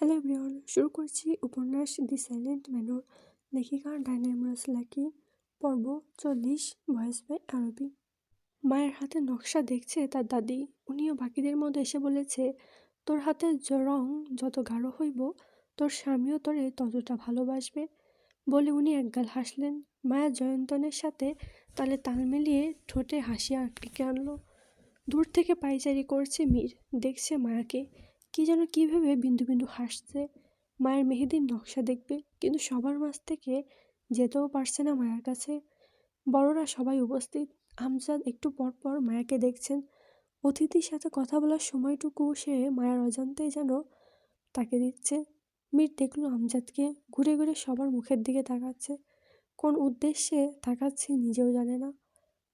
Hello everyone, শুরু করছি উপন্যাস দি সাইলেন্ট ম্যানর, লেখিকা ডায়না ইমরোজ লাকি, পর্ব 40, ভয়েস বাই আরবি। মায়ের হাতের নকশা দেখছে তার দাদি। উনিও বাকিদের মধ্যে এসে বলেছে, তোর হাতের রং যত গাঢ় হইব, তোর স্বামীও তোরে ততটা ভালোবাসবে। বলে উনি একগাল হাসলেন। মায়া জয়ন্তনের সাথে তালে তাল মিলিয়ে ঠোঁটে হাসি এঁকে আনলো। দূর থেকে পায়চারি করছে মীর, দেখছে মায়াকে, কি যেন কী ভেবে বিন্দু বিন্দু হাসছে। মায়ের মেহেদির নকশা দেখবে, কিন্তু সবার মাঝ থেকে যেতেও পারছে না মায়ার কাছে। বড়রা সবাই উপস্থিত। আমজাদ একটু পর পর মায়াকে দেখছেন। অতিথির সাথে কথা বলার সময়টুকু সে মায়ার অজান্তেই যেন তাকে দিচ্ছে। মীর দেখল আমজাদকে, ঘুরে ঘুরে সবার মুখের দিকে তাকাচ্ছে। কোন উদ্দেশ্যে তাকাচ্ছে নিজেও জানে না।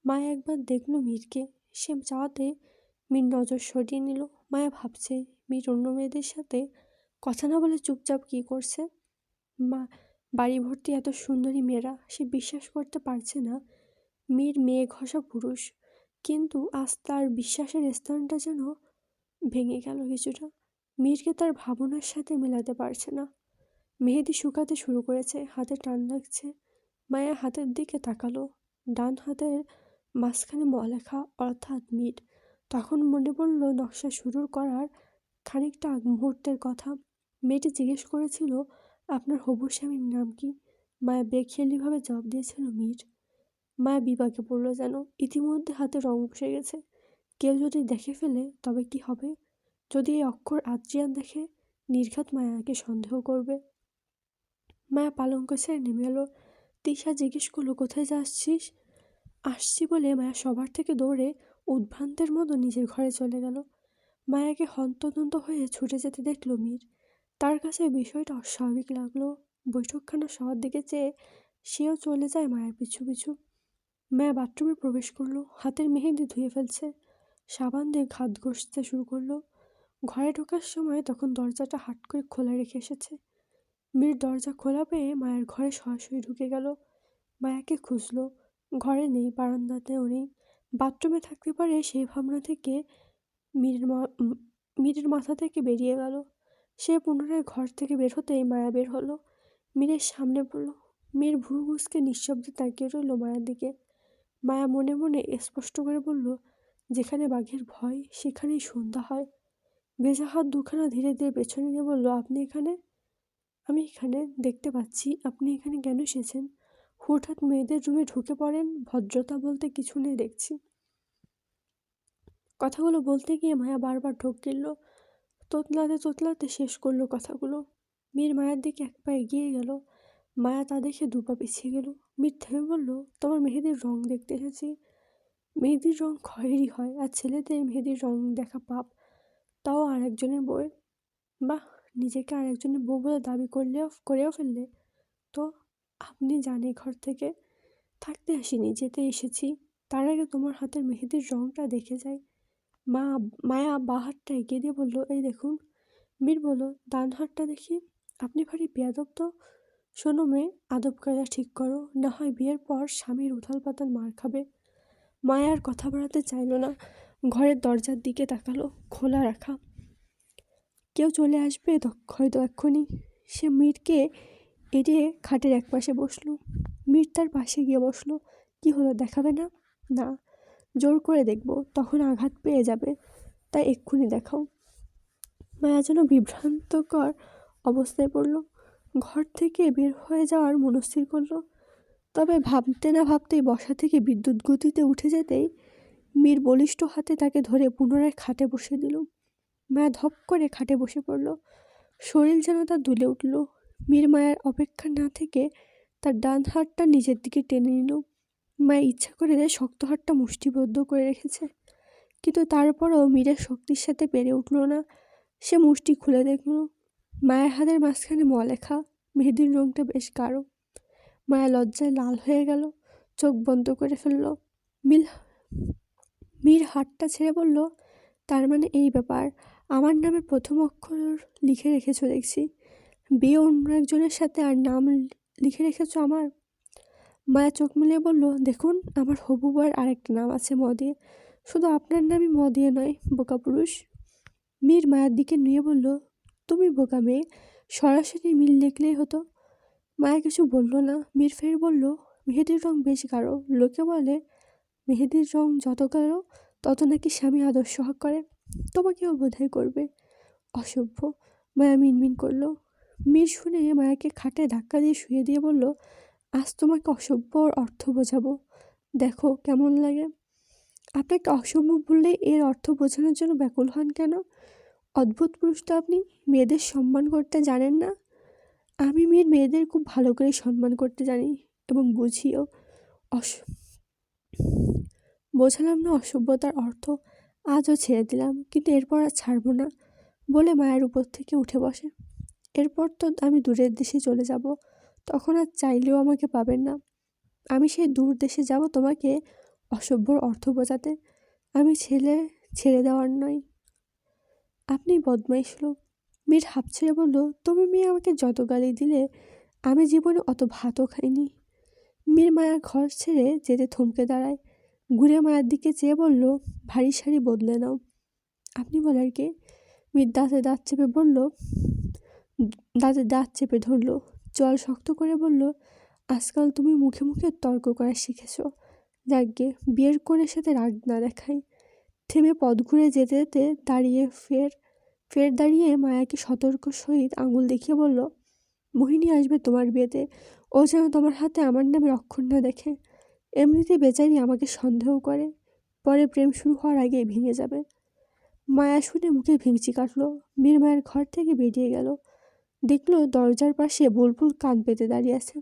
মায়া একবার দেখল মীরকে, সে চাওয়াতে মীর নজর সরিয়ে নিল। মায়া ভাবছে, মীর অন্য মেয়েদের সাথে কথা না বলে চুপচাপ কি করছে। মা বাড়ি ভর্তি এত সুন্দরী মেয়েরা, সে বিশ্বাস করতে পারছে না মীর মেয়ে ঘষা পুরুষ। কিন্তু আজ তার বিশ্বাসের স্থানটা যেন ভেঙে গেল কিছুটা। মীরকে তার ভাবনার সাথে মেলাতে পারছে না। মেহেদি শুকাতে শুরু করেছে, হাতে টান লাগছে। মায়া হাতের দিকে তাকালো। ডান হাতের মাঝখানে লেখা, অর্থাৎ মীর। তখন মনে পড়ল নকশা শুরু করার খানিকটা আগ মুহূর্তের কথা। মেয়েটি জিজ্ঞেস করেছিল, আপনার হবু স্বামীর নাম কি? মায়া বেখেয়ালিভাবে জবাব দিয়েছিল, মীর। মায়া বিপাকে পড়ল যেন। ইতিমধ্যে হাতে রং বসে গেছে। কেউ যদি দেখে ফেলে তবে কি হবে? যদি এই অক্ষর আদ্রিয়ান দেখে, নির্ঘাত মায়াকে সন্দেহ করবে। মায়া পালঙ্ক ছেড়ে নেমে এলো। তিশা জিজ্ঞেস করলো, কোথায় যাচ্ছিস? আসছি বলে মায়া সবার থেকে দৌড়ে উদ্ভ্রান্তের মতো নিজের ঘরে চলে গেল। মায়াকে হন্তদন্ত হয়ে ছুটে যেতে দেখল মীর। তার কাছে বিষয়টা অস্বাভাবিক লাগলো। বৈঠকখানা সবার দিকে চেয়ে সেও চলে যায় মায়ের পিছু পিছু। মায়া বাথরুমে প্রবেশ করলো। হাতের মেহেদি ধুয়ে ফেলছে। সাবান দিয়ে ঘাত ঘষতে শুরু করলো। ঘরে ঢোকার সময় তখন দরজাটা হাট করে খোলা রেখে এসেছে। মীর দরজা খোলা পেয়ে মায়ের ঘরে সরাসরি ঢুকে গেল। মায়াকে খুঁজলো, ঘরে নেই, বারান্দাতেও নেই। বাথরুমে থাকতে পারে সেই ভাবনা থেকে মীরের মাথা থেকে বেরিয়ে গেল। সে পুনরায় ঘর থেকে বের হতেই মায়া বের হলো। মীরের সামনে পড়ল। মীর ভুরু কুঁচকে নিঃশব্দে তাকিয়ে রইল মায়ের দিকে। মায়া মনে মনে স্পষ্ট করে বলল, যেখানে বাঘের ভয় সেখানেই সন্ধ্যা হয়। ভেজা হাত দুখানা ধীরে ধীরে পেছনে নিয়ে বলল, আপনি এখানে? আমি এখানে দেখতে পাচ্ছি। আপনি এখানে কেন এসেছেন? হঠাৎ মেয়েদের রুমে ঢুকে পড়েন, ভদ্রতা বলতে কিছু নেই দেখছি। কথাগুলো বলতে গিয়ে মায়া বারবার ঢোক গিলল। তোতলাতে তোতলাতে শেষ করলো কথাগুলো। মীর মায়ের দিকে এক পা এগিয়ে গেল। মায়া তা দেখে দুপা পিছিয়ে গেল। মীর থেমে বলল, তোমার মেহেদির রং দেখতে এসেছি। মেহেদির রং খয়েরি হয়, আর ছেলেদের মেহেদির রং দেখা পাপ, তাও আর একজনের বউয়ের। বাহ, নিজেকে আর একজনের বউ বলে দাবি করেও ফেললে তো। আপনি জানে ঘর থেকে থাকতে আসিনি, যেতে এসেছি। তার আগে তোমার হাতের মেহেদির রংটা দেখে যাই। মায়া বাঁ হাতটা এগিয়ে দিয়ে বলল, এই দেখুন। মীর বলল, ডান হাতটা দেখি। আপনি ভারী বেয়াদব তো। শোনো মেয়ে, আদব কায়দা ঠিক করো, না হয় বিয়ের পর স্বামীর উথাল পাতাল মার খাবে। মায়া আর কথা বাড়াতে চাইল না। ঘরের দরজার দিকে তাকালো, খোলা রাখা। কেউ চলে আসবে হয়তো এক্ষুনি। সে মীরকে এড়িয়ে খাটের একপাশে বসলো। মীর তার পাশে গিয়ে বসলো। কি হলো, দেখাবে না? না, জোর করে দেখব, তখন আঘাত পেয়ে যাবে, তাই এক্ষুনি দেখাও। মায়া যেন বিভ্রান্তকর অবস্থায় পড়ল। ঘর থেকে বের হয়ে যাওয়ার মনস্থির করলো। তবে ভাবতে না ভাবতেই বসা থেকে বিদ্যুৎ গতিতে উঠে যেতেই মীর বলিষ্ঠ হাতে তাকে ধরে পুনরায় খাটে বসে দিল। মায়া ধপ করে খাটে বসে পড়ল। শরীর যেন তার দুলে উঠল। মীর মায়ার অপেক্ষা না থেকে তার ডান হাতটা নিজের দিকে টেনে নিল। মায়া ইচ্ছা করে শক্ত হাতটা মুষ্টিবদ্ধ করে রেখেছে, কিন্তু তারপরেও মীরের শক্তির সাথে পেরে উঠল না। সে মুষ্টি খুলে দেখল, মায়ের হাতের মাঝখানে লেখা। মেহেদির রংটা বেশ গাঢ়। মায়া লজ্জায় লাল হয়ে গেল, চোখ বন্ধ করে ফেলল। মীর হাতটা ছেড়ে বলল, তার মানে এই ব্যাপার, আমার নামে প্রথম অক্ষর লিখে রেখেছ দেখছি। বিয়ে অন্য একজনের সাথে, আর নাম লিখে রেখেছ আমার। মায়া চোখ মিলিয়ে বলল, দেখুন, আমার হবু বউয়ের আরেকটা নাম আছে দিয়ে। শুধু আপনার নামই দিয়ে নয়, বোকা পুরুষ। মীর মায়ের দিকে নিয়ে বলল, তুমি বোকা মেয়ে, সরাসরি মিল লিখলেই হতো। মায়া কিছু বলল না। মীর ফের বলল, মেহেদির রং বেশ গাঢ়। লোকে বলে মেহেদির রং যত গাঢ় তত নাকি স্বামী আদর সোহাগ করে। তোমাকেও বোধহয় করবে। অসভ্য। মায়া মিনমিন করলো। মীর শুনে মায়াকে খাটে ধাক্কা দিয়ে শুয়ে দিয়ে বলল, আজ তোমাকে অসভ্যর অর্থ বোঝাবো, দেখো কেমন লাগে। আপনাকে অসভ্য বললে এর অর্থ বোঝানোর জন্য ব্যাকুল হন কেন? অদ্ভুত পুরুষ তো আপনি, মেয়েদের সম্মান করতে জানেন না। আমি মেয়েদের খুব ভালো করে সম্মান করতে জানি এবং বুঝিও। বোঝালাম না অসভ্যতার অর্থ? আজও ছেড়ে দিলাম, কিন্তু এরপর আর ছাড়বো না বলে মায়ের উপর থেকে উঠে বসে। এরপর তো আমি দূরের দেশে চলে যাব, তখন আর চাইলেও আমাকে পাবেন না। আমি সেই দূর দেশে যাব তোমাকে অসভ্যর অর্থ বোঝাতে। আমি ছেড়ে দেওয়ার নয়। আপনি বদমাইশ লোক। মীর হাঁপ ছেড়ে বলল, তুমি মেয়ে আমাকে যত গালি দিলে আমি জীবনে অত ভাতও খাইনি। মীর মায়ার ঘর ছেড়ে যেতে থমকে দাঁড়ায়। ঘুরে মায়ের দিকে চেয়ে বলল, ভারী শাড়ি বদলে নাও। আপনি বলার কে? মীর দাঁতে দাঁত চেপে ধরল। জল শক্ত করে বলল, আজকাল তুমি মুখে মুখে তর্ক করা শিখেছ। যাকগে, বিয়ের কোণের সাথে রাগ না দেখাই। থেমে পথ ঘুরে যেতে যেতে ফের দাঁড়িয়ে মায়াকে সতর্ক সহিত আঙুল দেখিয়ে বলল, মোহিনী আসবে তোমার বিয়েতে। ও যেন তোমার হাতে আমার নামের অক্ষর না দেখে। এমনিতে বেচারি আমাকে সন্দেহ করে, পরে প্রেম শুরু হওয়ার আগেই ভেঙে যাবে। মায়া শুনে মুখে ভেঙচি কাটল। মীর মায়ের ঘর থেকে বেরিয়ে গেল। দেখলো দরজার পাশে বুলবুল কান পেতে দাঁড়িয়ে আছে।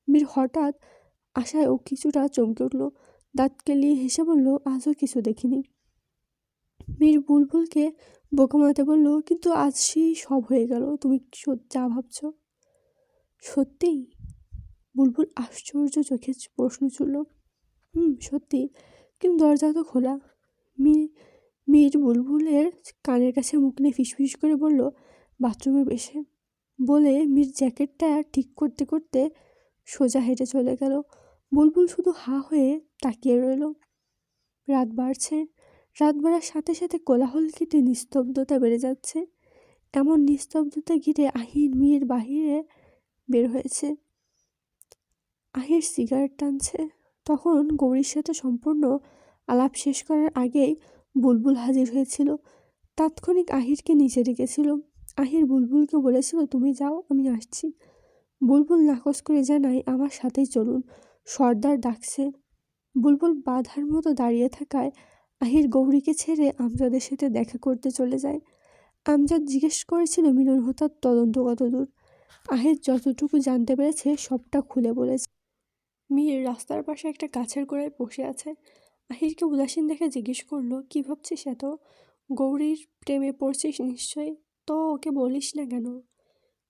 মীর হঠাৎ আশায় ও কিছুটা চমকে উঠল। দাঁত কেলিয়ে হেসে বলল, আজও কিছু দেখিনি। মীর বুলবুলকে বোকামাতে বলল, কিন্তু আজ সেই সব হয়ে গেল, তুমি যা ভাবছ সত্যি? বুলবুল আশ্চর্য চোখে প্রশ্ন ছুড়ল। সত্যি, কিন্তু দরজা তো খোলা। মীর বুলবুলের কানের কাছে মুখ নিয়ে ফিসফিস করে বলল, বাথরুমে বেশে। বলে মীর জ্যাকেটটা ঠিক করতে করতে সোজা হেঁটে চলে গেল। বুলবুল শুধু হা হয়ে তাকিয়ে রইল। রাত বাড়ছে। রাত বাড়ার সাথে সাথে কোলাহল কেটে নিস্তব্ধতা বেড়ে যাচ্ছে। এমন নিস্তব্ধতা ঘিরে আহির মীর বাহিরে বের হয়েছে। আহির সিগারেট টানছে। তখন গৌরীর সাথে সম্পূর্ণ আলাপ শেষ করার আগেই বুলবুল হাজির হয়েছিল। তাৎক্ষণিক আহিরকে নিচে রেখেছিল। আহির বুলবুলকে বলেছিল, তুমি যাও, আমি আসছি। বুলবুল নাকচ করে জানায়, আমার সাথেই চলুন, সর্দার ডাকছে। বুলবুল বাধার মতো দাঁড়িয়ে থাকায় আহির গৌরীকে ছেড়ে আমজাদের সাথে দেখা করতে চলে যায়। আমজাদ জিজ্ঞেস করেছিল মিলন হত্যার তদন্ত কতদূর। আহির যতটুকু জানতে পেরেছে সবটা খুলে বলেছে। মীর রাস্তার পাশে একটা গাছের গোড়ায় বসে আছে। আহিরকে উদাসীন দেখে জিজ্ঞেস করলো, কি ভাবছিস এত? গৌরীর প্রেমে পড়ছিস নিশ্চয়ই, তো ওকে বলিস না কেন?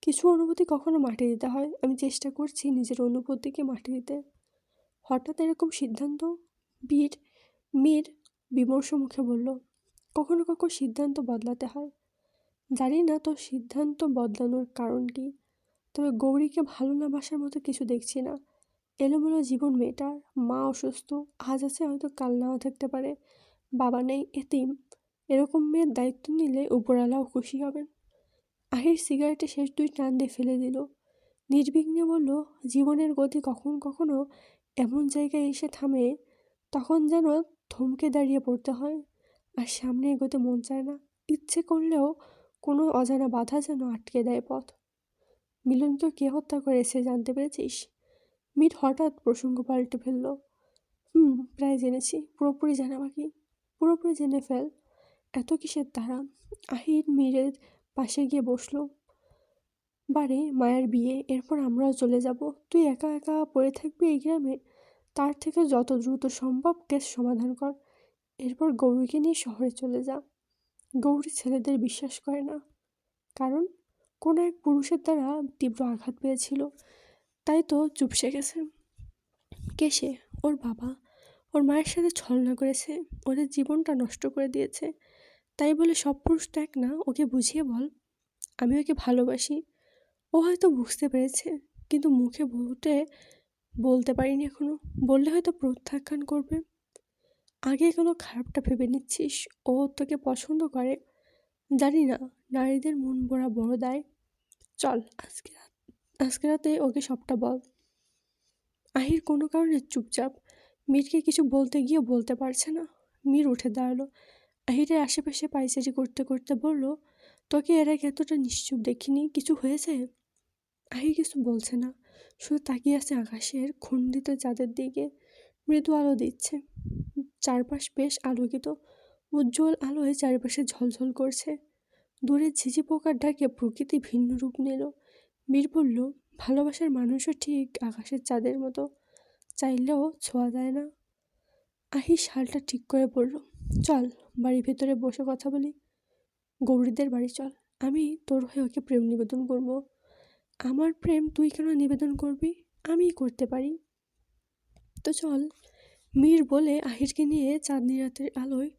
কিছু অনুভূতি কখনো মাটি দিতে হয়, আমি চেষ্টা করছি নিজের অনুভূতিকে মাটি দিতে। হঠাৎ এরকম সিদ্ধান্ত? মীর বিমর্ষ মুখে বলল, কখনো কখনো সিদ্ধান্ত বদলাতে হয়। জানি না তোর সিদ্ধান্ত বদলানোর কারণ কি, তবে গৌরীকে ভালো না বাসার মতো কিছু দেখছি না। এলোমেলো জীবন মেয়েটার, মা অসুস্থ, আজ আছে হয়তো কাল নাও থাকতে পারে, বাবা নেই, এতিম। এরকম মেয়ের দায়িত্ব নিলে উপরওয়ালাও খুশি হবেন। আহির সিগারেটে শেষ 2 টান দিয়ে ফেলে দিল। নির্বিঘ্নে বলল, জীবনের গতি কখন কখনো এমন জায়গায় এসে থামে, তখন যেন থমকে দাঁড়িয়ে পড়তে হয়, আর সামনে এগোতে মন চায় না। ইচ্ছে করলেও কোনো অজানা বাধা যেন আটকে দেয় পথ। মিলনকে কে হত্যা করেছে জানতে পেরেছিস? মীর হঠাৎ প্রসঙ্গ পাল্টে ফেলল। প্রায় জেনেছি, পুরোপুরি জানা বাকি। পুরোপুরি জেনে ফেল, এত কিসের তাড়া? আহির মীরের পাশে গিয়ে বসলো। বারে মায়ের বিয়ে, এরপর আমরাও চলে যাব। তুই একা একা পড়ে থাকবি এই গ্রামে? তার থেকে যত দ্রুত সম্ভব কেস সমাধান কর, এরপর গৌরীকে নিয়ে শহরে চলে যা। গৌরী ছেলেদের বিশ্বাস করে না, কারণ কোনো এক পুরুষের দ্বারা তীব্র আঘাত পেয়েছিল, তাই তো চুপসে গেছে। কে সে? ওর বাবা। ওর মায়ের সাথে ছলনা করেছে, ওদের জীবনটা নষ্ট করে দিয়েছে। তাই বলে সব পুরুষ তো এক না, ওকে বুঝিয়ে বল আমি ওকে ভালোবাসি। ও হয়তো বুঝতে পেরেছে, কিন্তু মুখে বলতে পারিনি এখনো। বললে হয়তো প্রত্যাখ্যান করবে। আগে কোনো খারাপটা ভেবে নিচ্ছিস ও তোকে পছন্দ করে? জানি না, নারীদের মন ভরা বড় দায়। চল আজকে রাতে ওকে সবটা বল। আহির কোনো কারণে চুপচাপ, মীরকে কিছু বলতে গিয়ে বলতে পারছে না। মীর উঠে দাঁড়ালো, আহিরের আশেপাশে পায়চারি করতে করতে বলল, তোকে এর আগে এতটা নিশ্চুপ দেখিনি, কিছু হয়েছে? আহির কিছু বলছে না, শুধু তাকিয়ে আছে আকাশের খণ্ডিত চাঁদের দিকে। মৃদু আলো দিচ্ছে, চারপাশ বেশ আলোকিত, উজ্জ্বল আলোয় চারপাশে ঝলঝল করছে। দূরে ঝিঝি পোকার ডাকে প্রকৃতি ভিন্ন রূপ নিল। মীর বলল, ভালোবাসার মানুষও ঠিক আকাশের চাঁদের মতো, চাইলেও ছোঁয়া যায় না। আহির শালটা ঠিক করে পড়ল, চল বাড়ির ভেতরে বসে কথা বলি। গৌরীদের বাড়ি চল, আমি তোর হয়ে ওকে প্রেম নিবেদন করব। আমার প্রেম তুই কেন নিবেদন করবি? আমিই করতে পারি। তো চল। মীর বলে আহিরকে নিয়ে চাঁদনি রাতের আলোয়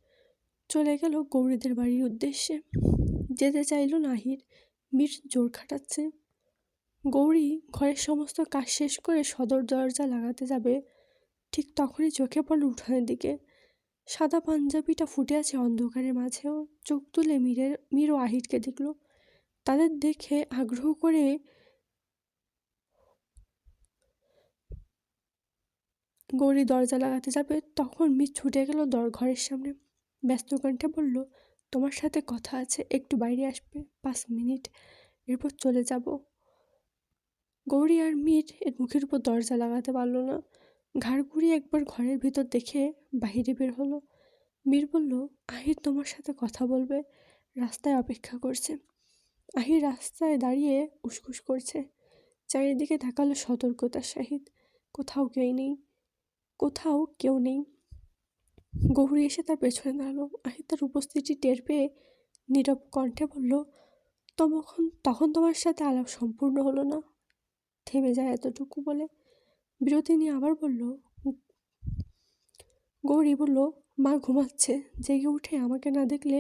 চলে গেল গৌরীদের বাড়ির উদ্দেশ্যে। যেতে চাইল না আহির, মীর জোর খাটাচ্ছে। গৌরী ঘরের সমস্ত কাজ শেষ করে সদর দরজা লাগাতে যাবে, ঠিক তখনই চোখে পড়ল উঠানের দিকে। সাদা পাঞ্জাবিটা ফুটে আছে অন্ধকারের মাঝেও। চোখ তুলে মীর ও আহিরকে দেখল। তাদের দেখে আগ্রহ করে গৌরী দরজা লাগাতে যাবে, তখন মীর ছুটে গেল ঘরের সামনে। ব্যস্ত কণ্ঠে বলল, তোমার সাথে কথা আছে, একটু বাইরে আসবে, 5 মিনিট, এরপর চলে যাব। গৌরী আর মীর এর মুখের উপর দরজা লাগাতে পারল না। ঘাড় ঘুরিয়ে একবার ঘরের ভিতর দেখে বাহিরে বের হলো। মীর বলল, আহির তোমার সাথে কথা বলবে, রাস্তায় অপেক্ষা করছে। আহির রাস্তায় দাঁড়িয়ে উসকুস করছে, চারিদিকে তাকালো সতর্কতার সহিত। কোথাও কেউ নেই। গৌরী এসে তার পেছনে দাঁড়ালো। আহির তার উপস্থিতি টের পেয়ে নীরব কণ্ঠে বলল, তখন তোমার সাথে আলাপ সম্পূর্ণ হলো না? থেমে যায় এতটুকু বলে। বিরতি নিয়ে আবার বলল, গৌরী বলল, মা ঘুমাচ্ছে, জেগে উঠে আমাকে না দেখলে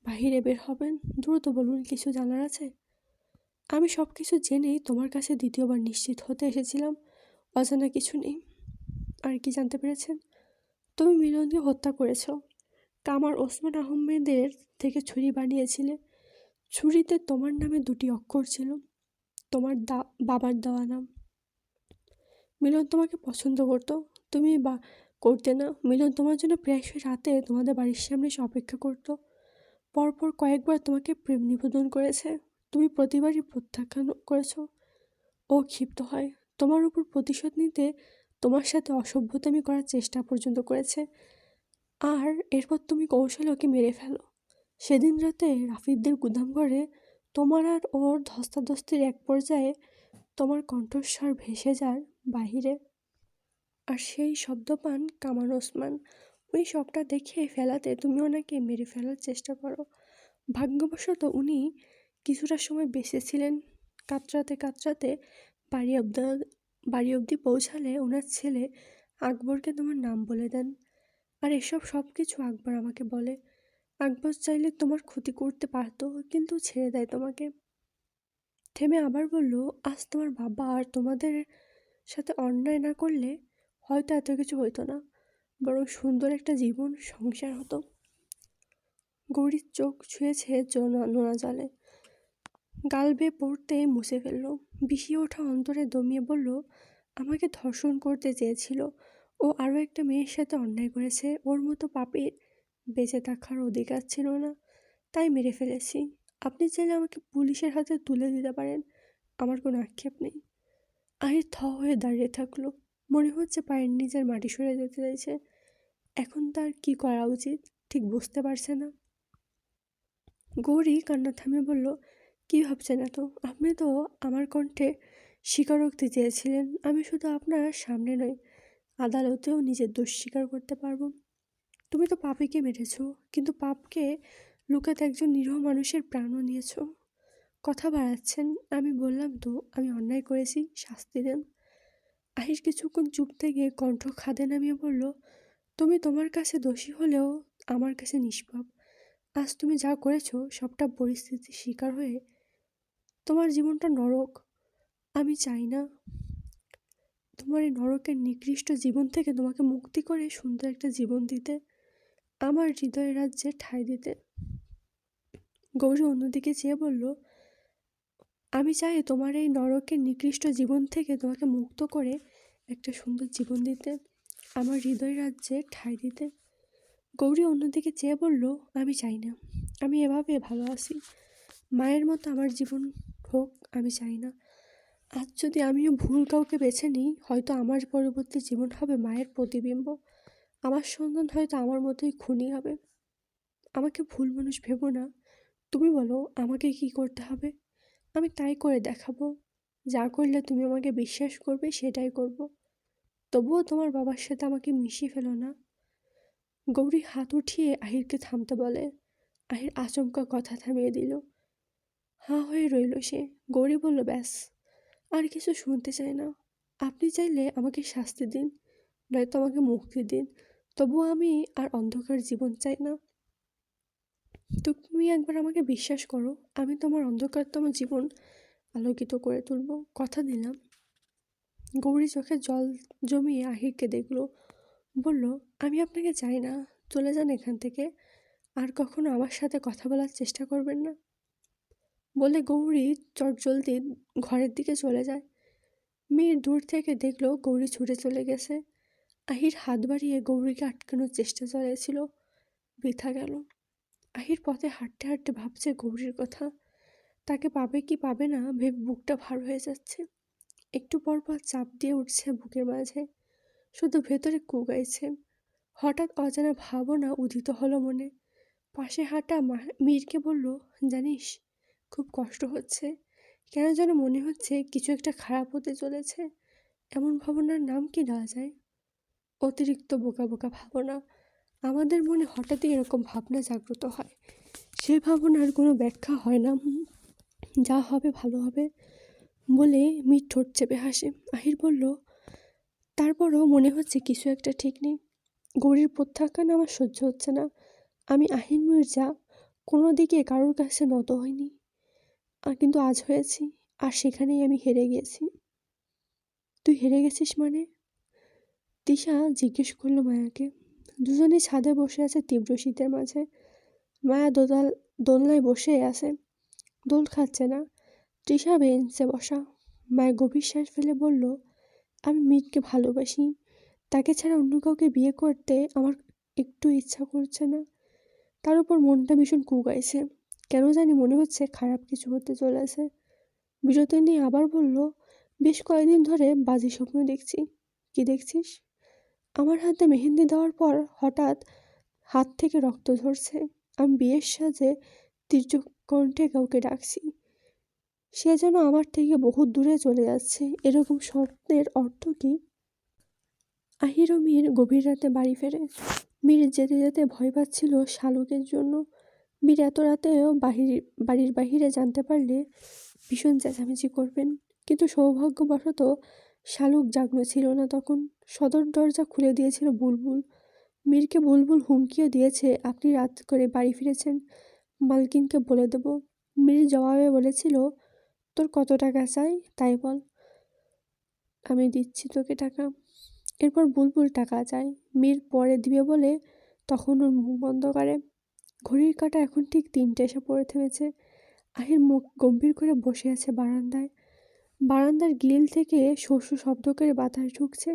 বাহিরে বের হবেন, দ্রুত বলুন, কিছু জানার আছে? আমি সব কিছু জেনেই তোমার কাছে দ্বিতীয়বার নিশ্চিত হতে এসেছিলাম, অজানা কিছু নেই। আর কি জানতে পেরেছেন? তুমি মিলনকে হত্যা করেছ। কামার ওসমান আহমেদের থেকে ছুরি বানিয়েছিলে। ছুরিতে তোমার নামে 2টি অক্ষর ছিল, তোমার বাবার দেওয়া নাম। মিলন তোমাকে পছন্দ করতো, তুমি বা করতে না। মিলন তোমার জন্য প্রায়শই রাতে তোমাদের বাড়ির সামনে এসে অপেক্ষা করতো। পরপর কয়েকবার তোমাকে প্রেম নিবেদন করেছে, তুমি প্রতিবারই প্রত্যাখ্যান করেছ। ও ক্ষিপ্ত হয়, তোমার উপর প্রতিশোধ নিতে তোমার সাথে অসভ্যতামি করার চেষ্টা পর্যন্ত করেছে। আর এরপর তুমি কৌশলে ওকে মেরে ফেলো। সেদিন রাতে রাফিদদের গুদামঘরে তোমার আর ওর ধস্তাধস্তির এক পর্যায়ে তোমার কণ্ঠস্বর ভেসে যায় বাহিরে, আর সেই শব্দ পান কামার ওসমান। উনি সবটা দেখে ফেলাতে তুমি ওনাকে মেরে ফেলার চেষ্টা করো। ভাগ্যবশত উনি কিছুটা সময় বেঁচে ছিলেন। কাতরাতে কাতরাতে বাড়ি অবধি পৌঁছালে ওনার ছেলে আকবরকে তোমার নাম বলে দেন। আর সব কিছু আকবর আমাকে বলে। আকবর চাইলে তোমার ক্ষতি করতে পারতো, কিন্তু ছেড়ে দেয় তোমাকে। থেমে আবার বলল, আজ তোমার বাবা আর তোমাদের সাথে অন্যায় না করলে হয়তো এত কিছু হইতো না, বরং সুন্দর একটা জীবন সংসার হতো। গৌরীর চোখ ছুঁয়েছে নোনা জলে, গাল বেয়ে পড়তেই মুছে ফেলল। বিষিয়ে ওঠা অন্তরে দমিয়ে বলল, আমাকে ধর্ষণ করতে চেয়েছিল। ও আরও একটা মেয়ের সাথে অন্যায় করেছে। ওর মতো পাপীর বেঁচে থাকার অধিকার ছিল না, তাই মেরে ফেলেছি। আপনি চাইলে আমাকে পুলিশের হাতে তুলে দিতে পারেন, আমার কোনো আক্ষেপ নেই। আহির থ হয়ে দাঁড়িয়ে থাকলো, মনে হচ্ছে পায়ের নিচের মাটি সরে যেতে চাইছে। এখন তার কি করা উচিত ঠিক বুঝতে পারছে না। গৌরী কান্না থামিয়ে বলল, কি ভাবছেন এত? আপনি তো আমার কণ্ঠে স্বীকারোক্তি চেয়েছিলেন। আমি শুধু আপনার সামনে নয়, আদালতেও নিজের দোষ স্বীকার করতে পারবো। তুমি তো পাপীকে মেরেছ, কিন্তু পাপকে লুকাতে একজন নিরীহ মানুষের প্রাণও নিয়েছ। কথা বাড়াচ্ছেন। আমি বললাম তো আমি অন্যায় করেছি, শাস্তি দেন। আহির কিছুক্ষণ চুপ থেকে কণ্ঠ খাদে নামিয়ে বলল, তুমি তোমার কাছে দোষী হলেও আমার কাছে নিষ্পাপ। আজ তুমি যা করেছো সবটা পরিস্থিতির শিকার হয়ে। তোমার জীবনটা নরক। আমি চাই না তোমার এই নরকের নিকৃষ্ট জীবন থেকে তোমাকে মুক্তি করে সুন্দর একটা জীবন দিতে, আমার হৃদয়ের রাজ্যে ঠাঁই দিতে। গৌরী অন্যদিকে চেয়ে বলল, আমি চাই তোমার এই নরকের নিকৃষ্ট জীবন থেকে তোমাকে মুক্ত করে একটা সুন্দর জীবন দিতে, আমার হৃদয় রাজ্যে ঠাঁই দিতে। গৌরী অন্যদিকে চেয়ে বলল, আমি চাই না, আমি এভাবে ভালো আছি, মায়ের মতো আমার জীবন হোক আমি চাই না। আজ যদি আমিও ভুল কাউকে বেছে নিই, হয়তো আমার পরবর্তী জীবন হবে মায়ের প্রতিবিম্ব, আমার সন্তান হয়তো আমার মতোই খুনি হবে। আমাকে ভুল মানুষ ভেবো না, তুমি বলো আমাকে কি করতে হবে, আমি তাই করে দেখাবো, যা করলে তুমি আমাকে বিশ্বাস করবে সেটাই করব। তবুও তোমার বাবার সাথে আমাকে মিশিয়ে ফেলো না। গৌরী হাত উঠিয়ে আহিরকে থামতে বলে। আহির আচমকা কথা থামিয়ে দিল। হাঁ হয়ে রইল সে। গৌরী বলল, ব্যাস, আর কিছু শুনতে চাই না, আপনি চাইলে আমাকে শাস্তি দিন, নয়তো আমাকে মুক্তি দিন, তবুও আমি আর অন্ধকার জীবন চাই না। তুমি একবার আমাকে বিশ্বাস করো, আমি তোমার অন্ধকারতম জীবন আলোকিত করে তুলব, কথা দিলাম। গৌরী চোখে জল জমিয়ে আহিরকে দেখল, বলল, আমি আপনাকে চাই না, চলে যান এখান থেকে, আর কখনো আমার সাথে কথা বলার চেষ্টা করবেন না। বলে গৌরী চটজলদি ঘরের দিকে চলে যায়। মেয়ের দূর থেকে দেখলো গৌরী ছুটে চলে গেছে। আহির হাত বাড়িয়ে গৌরীকে আটকানোর চেষ্টা চালিয়েছিল, বৃথা গেল। আহির পথে হাঁটতে হাঁটতে ভাবছে গৌরীর কথা, তাকে পাবে কি পাবে না ভেবে বুকটা ভার হয়ে যাচ্ছে। একটু পর পর চাপ দিয়ে উঠছে বুকের মাঝে, শুধু ভেতরে কুগাইছে। হঠাৎ অজানা ভাবনা উদিত হলো মনে। পাশে হাঁটা মীরকে বলল, জানিস খুব কষ্ট হচ্ছে, কেন যেন মনে হচ্ছে কিছু একটা খারাপ হতে চলেছে। এমন ভাবনার নাম কি দেওয়া যায়? অতিরিক্ত বোকা বোকা ভাবনা। আমাদের মনে হঠাৎই এরকম ভাবনা জাগ্রত হয়, সেই ভাবনার কোনো ব্যাখ্যা হয় না। যা হবে ভালো হবে বলে মীর ঠোঁট চেপে হাসে। আহির বলল, তারপরও মনে হচ্ছে কিছু একটা ঠিক নেই। গৌরীর প্রত্যাখ্যান আমার সহ্য হচ্ছে না। আমি আহির মির্জা কোনো দিকে কারোর কাছে নত হয়নি, আর কিন্তু আজ হয়েছি, আর সেখানেই আমি হেরে গিয়েছি। তুই হেরে গেছিস মানে? তিশা জিজ্ঞেস করলো মায়াকে। দুজনে ছাদে বসে আছে তীব্র শীতের মাঝে। মায়া দোলনায় বসে আছে, দোল খাচ্ছে না। তৃষা বেঞ্চে বসা। মায়া গভীর শ্বাস ফেলে বলল, আমি মীরকে ভালোবাসি, তাকে ছাড়া অন্য কাউকে বিয়ে করতে আমার একটু ইচ্ছা করছে না। তার উপর মনটা ভীষণ কুগাইছে, কেন জানি মনে হচ্ছে খারাপ কিছু হতে চলেছে। বিরতি নিয়ে আবার বলল, বেশ কয়েকদিন ধরে বাজে স্বপ্ন দেখছি। কি দেখছিস? আমার হাতে মেহেন্দি দেওয়ার পর হঠাৎ হাত থেকে রক্ত ঝরছে। আমি বিয়ের সাজে তীর্যক কণ্ঠে কাউকে ডাকছি, সে যেন আমার থেকে বহু দূরে চলে যাচ্ছে। এরকম স্বপ্নের অর্থ কি? আহির ও মীর গভীর রাতে বাড়ি ফেরে। মীর যেতে যেতে ভয় পাচ্ছিল শালুকের জন্য। মীর এত রাতেও বাড়ির বাহিরে জানতে পারলে ভীষণ চেঁচামেচি করবেন, কিন্তু সৌভাগ্যবশত শালুক জাগ্ন ছিল না তখন। সদর দরজা খুলে দিয়েছিল বুলবুল। মীরকে বুলবুল হুমকিও দিয়েছে, আপনি রাত করে বাড়ি ফিরেছেন, মালকিনকে বলে দেব। মীর জবাবে বলেছিল, তোর কত টাকা চাই তাই বল, আমি দিচ্ছি তোকে টাকা। এরপর বুলবুল টাকা চায়, মীর পরে দিবে বলে তখন ওর মুখ বন্ধ করে। ঘড়ির কাঁটা এখন ঠিক 3টে এসে পড়ে থেমেছে। আহির মুখ গম্ভীর করে বসে আছে বারান্দায়। বারান্দার গ্রিল থেকে শস্য শব্দ করে বাতাস ঢুকছে।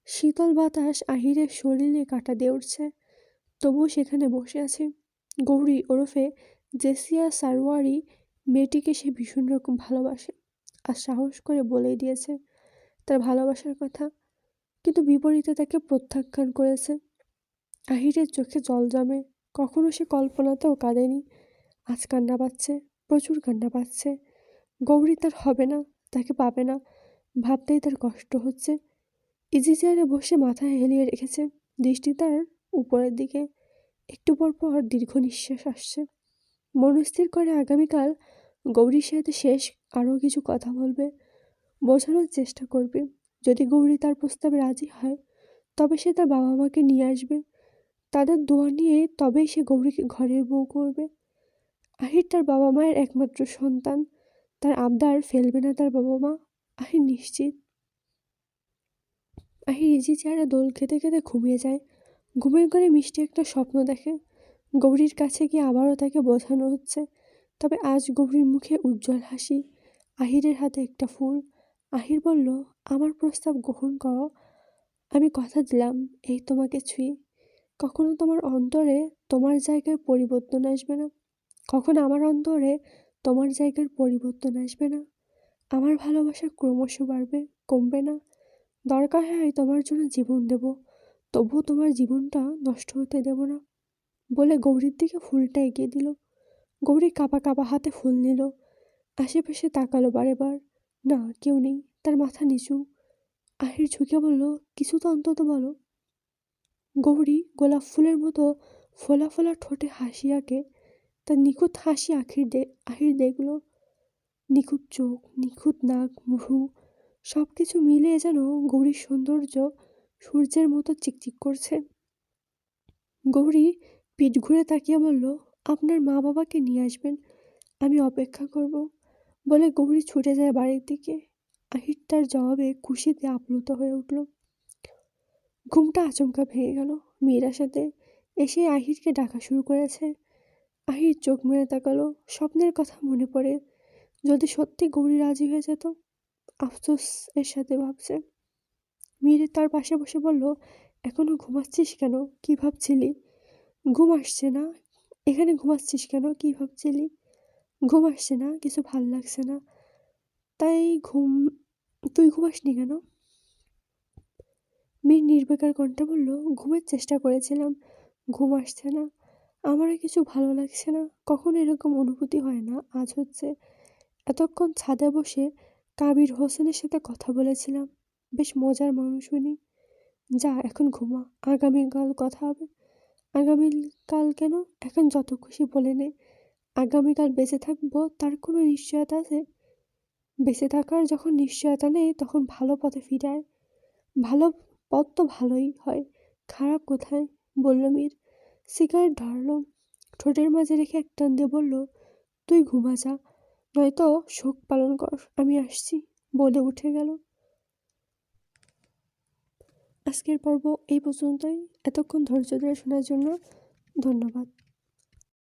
শীতল বাতাস আহিরের শরীরে কাঁটা দিয়ে উঠছে, তবুও সেখানে বসে আছে। গৌরী ওরফে জেসিয়া সারওয়ারি মেয়েটিকে সে ভীষণ রকম ভালোবাসে, আর সাহস করে বলেই দিয়েছে তার ভালোবাসার কথা, কিন্তু বিপরীতে তাকে প্রত্যাখ্যান করেছে। আহিরের চোখে জল জমে। কখনো সে কল্পনাতেও কাঁদেনি, আজ কান্না পাচ্ছে, প্রচুর কান্না পাচ্ছে। গৌরী তার হবে না, তাকে পাবে না, ভাবতেই তার কষ্ট হচ্ছে। ইজি চেয়ারে বসে মাথা হেলিয়ে রেখেছে, দৃষ্টি তার উপরের দিকে। একটু পর পর দীর্ঘ নিঃশ্বাস আসছে। মনস্থির করে আগামীকাল গৌরীর সাথে শেষ আরও কিছু কথা বলবে, বোঝানোর চেষ্টা করবে। যদি গৌরী তার প্রস্তাবে রাজি হয়, তবে সে তার বাবা মাকে নিয়ে আসবে, তাদের দোয়া নিয়ে তবেই সে গৌরীকে ঘরের বউ করবে। আহির তার বাবা মায়ের একমাত্র সন্তান, তার আবদার ফেলবে না তার বাবা মা, আহির নিশ্চিত। আহির ইজি চেয়ারে দোল খেতে খেতে ঘুমিয়ে যায়। ঘুমের ঘরে মিষ্টি একটা স্বপ্ন দেখে। গৌরীর কাছে গিয়ে আবারও তাকে বোঝানো হচ্ছে তবে আজ গৌরীর মুখে উজ্জ্বল হাসি, আহিরের হাতে একটা ফুল। আহির বলল, আমার প্রস্তাব গ্রহণ করো। আমি কথা দিলাম এই তোমাকে ছুঁই। কখনো তোমার অন্তরে তোমার জায়গায় পরিবর্তন আসবে না, কখনো আমার অন্তরে তোমার জায়গার পরিবর্তন আসবে না। আমার ভালোবাসা ক্রমশ বাড়বে, কমবে না। দরকার হয় তোমার জন্য জীবন দেব, তবুও তোমার জীবনটা নষ্ট হতে দেব না। বলে গৌরীর দিকে ফুলটা এগিয়ে দিল। গৌরী কাঁপা কাঁপা হাতে ফুল নিল। আশেপাশে তাকালো বারেবার। না, কেউ নেই। তার মাথা নিচু। আহির ঝুঁকে বলল, কিছু তো অন্তত বলো। গৌরী গোলাপ ফুলের মতো ফোলা ফোলা ঠোঁটে হাসি আঁকে। তার নিখুঁত হাসি আহির দেখল। নিখুঁত চোখ, নিখুঁত নাক, ভ্রু, সব কিছু মিলিয়ে যেন গৌরীর সৌন্দর্য সূর্যের মতো চিকচিক করছে। গৌরী পিঠ ঘুরে তাকিয়ে বলল, আপনার মা বাবাকে নিয়ে আসবেন, আমি অপেক্ষা করব। বলে গৌরী ছুটে যায় বাড়ির দিকে। আহির তার জবাবে খুশিতে আপ্লুত হয়ে উঠল। ঘুমটা আচমকা ভেঙে গেল। মীরার সাথে এসে আহিরকে ডাকা শুরু করেছে। আহির চোখ মেলে তাকালো। স্বপ্নের কথা মনে পড়ে। যদি সত্যি গৌরী রাজি হয়ে যেত। আফসোস এর সাথে ভাবছে। মীর তার পাশে বসে বলল, এখনো ঘুমাচ্ছিস কেন? কি ভাবছিলি? ঘুম আসছে না? এখানে ঘুমাচ্ছিস কেন? কি ভাবছিলি? ঘুম আসছে না, কিছু ভাল লাগছে না, তাই তুই ঘুমাসনি কেন? মীর নির্বিকার কণ্ঠে বলল, ঘুমের চেষ্টা করেছিলাম, ঘুম আসছে না। আমারও কিছু ভালো লাগছে না। কখনো এরকম অনুভূতি হয় না, আজ হচ্ছে। এতক্ষণ ছাদে বসে কাবির হোসেনের সাথে কথা বলেছিলাম। বেশ মজার মানুষ উনি। যা এখন ঘুমা, আগামীকাল কথা হবে। আগামীকাল কেন? এখন যত খুশি বলে নে। আগামীকাল বেঁচে থাকবো তার কোনো নিশ্চয়তা আছে? বেঁচে থাকার যখন নিশ্চয়তা নেই তখন ভালো পথে ফিরায়। ভালো পথ তো ভালোই হয়, খারাপ কোথায়? বলল মীর। সিগারেট ধরল, ঠোঁটের মাঝে রেখে এক টান দিয়ে বলল, তুই ঘুমা যা, নয়তো শোক পালন কর, আমি আসছি। বলে উঠে গেল। আজকের পর্ব এই পর্যন্তই। এতক্ষণ ধৈর্য ধরে শোনার জন্য ধন্যবাদ।